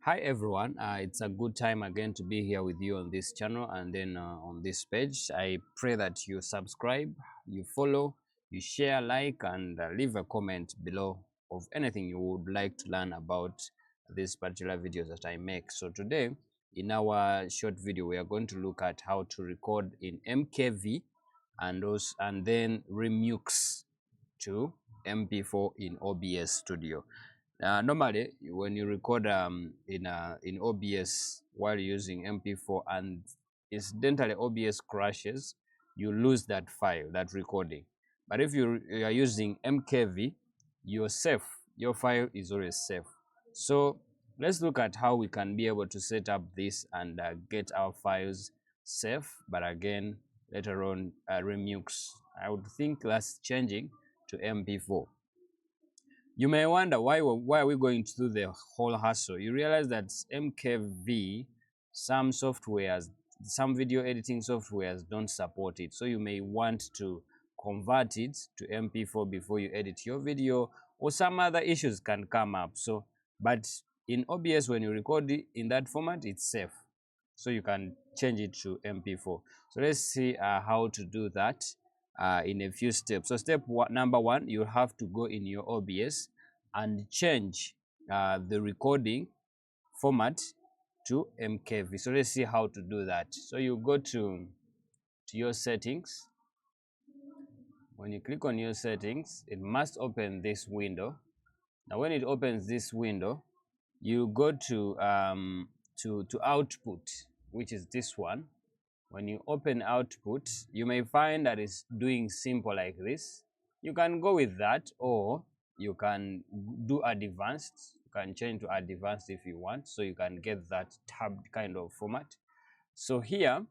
Hi everyone, it's a good time again to be here with you on this channel and then on this page. I pray that you subscribe, you follow, you share, like, and leave a comment below of anything you would like to learn about these particular videos that I make. So today, in our short video, we are going to look at how to record in MKV and then remix to MP4 in OBS Studio. Normally, when you record in OBS while using MP4 and incidentally OBS crashes, you lose that file, that recording. But if you are using MKV, you're safe. Your file is always safe. So let's look at how we can be able to set up this and get our files safe. But again, later on, Remux. I would think that's changing to MP4. You may wonder why are we going to do the whole hassle. You realize that MKV, some softwares, some video editing softwares don't support it. So you may want to convert it to MP4 before you edit your video, or some other issues can come up. So, but in OBS, when you record it in that format, it's safe. So you can change it to MP4. So let's see how to do that in a few steps. So number one, you have to go in your OBS and change the recording format to MKV. So let's see how to do that. So you go to your settings. When you click on your settings, it must open this window. Now when it opens this window, you go to output, which is this one. When you open output, you may find that it's doing simple like this. You can go with that, or you can do advanced. You can change to advanced if you want, so you can get that tabbed kind of format. So here,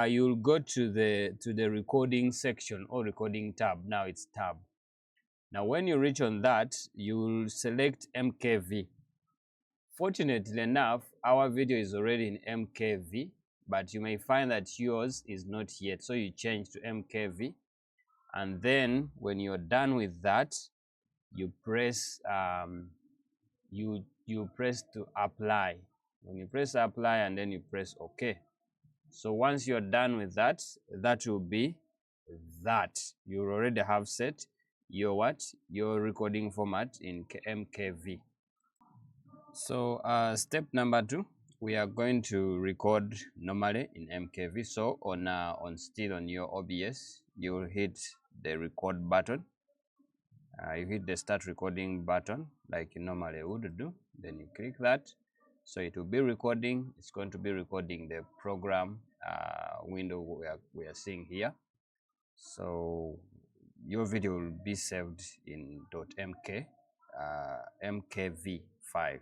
you'll go to the recording section or recording tab. Now it's tab. Now when you reach on that, you'll select MKV. Fortunately enough, our video is already in MKV, but you may find that yours is not yet. So you change to MKV, and then when you're done with that, you press you press to apply. When you press apply, and then you press OK. So once you're done with that, that will be that. You already have set your your recording format in MKV. So step number 2, we are going to record normally in MKV. So on still on your OBS, you will hit the record button. You hit the start recording button like you normally would do. Then you click that. So it will be recording. It's going to be recording the program window we are seeing here. So your video will be saved in .mk MKV file.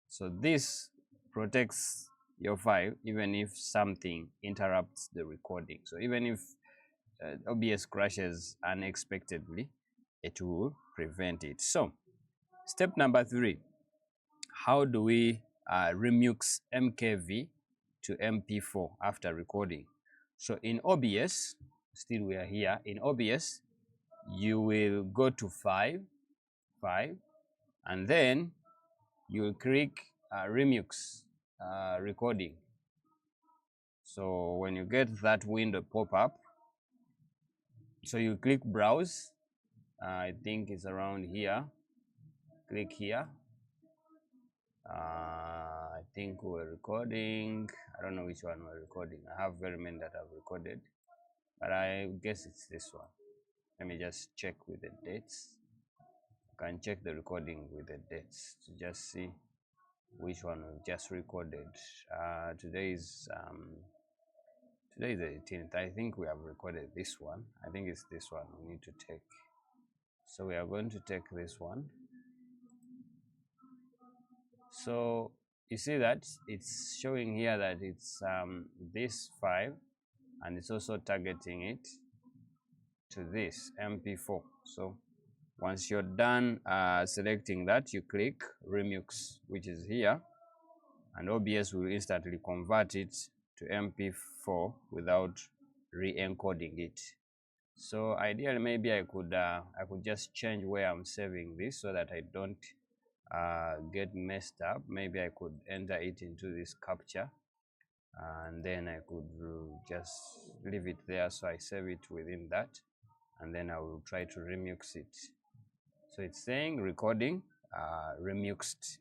So this protects your file even if something interrupts the recording. So even if OBS crashes unexpectedly, it will prevent it. So step number 3, how do we remix MKV to MP4 after recording? So in OBS, still we are here, in OBS, you will go to file, and then you will click Remux recording. So when you get that window pop up, so you click browse. I think it's around here. Click here. I think we're recording. I don't know which one we're recording. I have very many that I've recorded, but I guess it's this one. Let me just check with the dates. You can check the recording with the dates to just see which one we've just recorded. Today is the 18th. I think we have recorded this one. I think it's this one we need to take. So we are going to take this one. So you see that it's showing here that it's this file, and it's also targeting it to this MP4. So once you're done selecting that, you click Remux, which is here, and OBS will instantly convert it to MP4 without re-encoding it. So ideally, maybe I could just change where I'm saving this so that I don't get messed up, maybe I could enter it into this capture, and then I could just leave it there, so I save it within that, and then I will try to remix it. So it's saying recording remixed,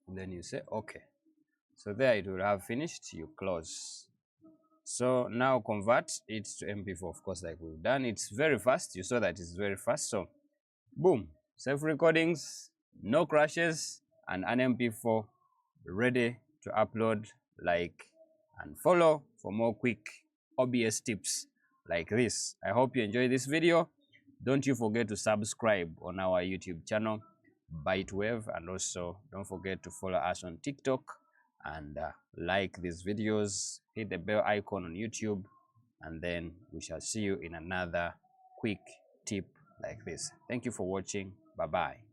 and then you say okay. So there it will have finished. You close. So now convert it to MP4, of course, like we've done. It's very fast. You saw that it's very fast. So boom, self recordings, no crashes, and an MP4 ready to upload. Like and follow for more quick OBS tips like this. I hope you enjoy this video. Don't you forget to subscribe on our YouTube channel, Bytewave, and also don't forget to follow us on TikTok and like these videos, hit the bell icon on YouTube, and then we shall see you in another quick tip like this. Thank you for watching. Bye bye.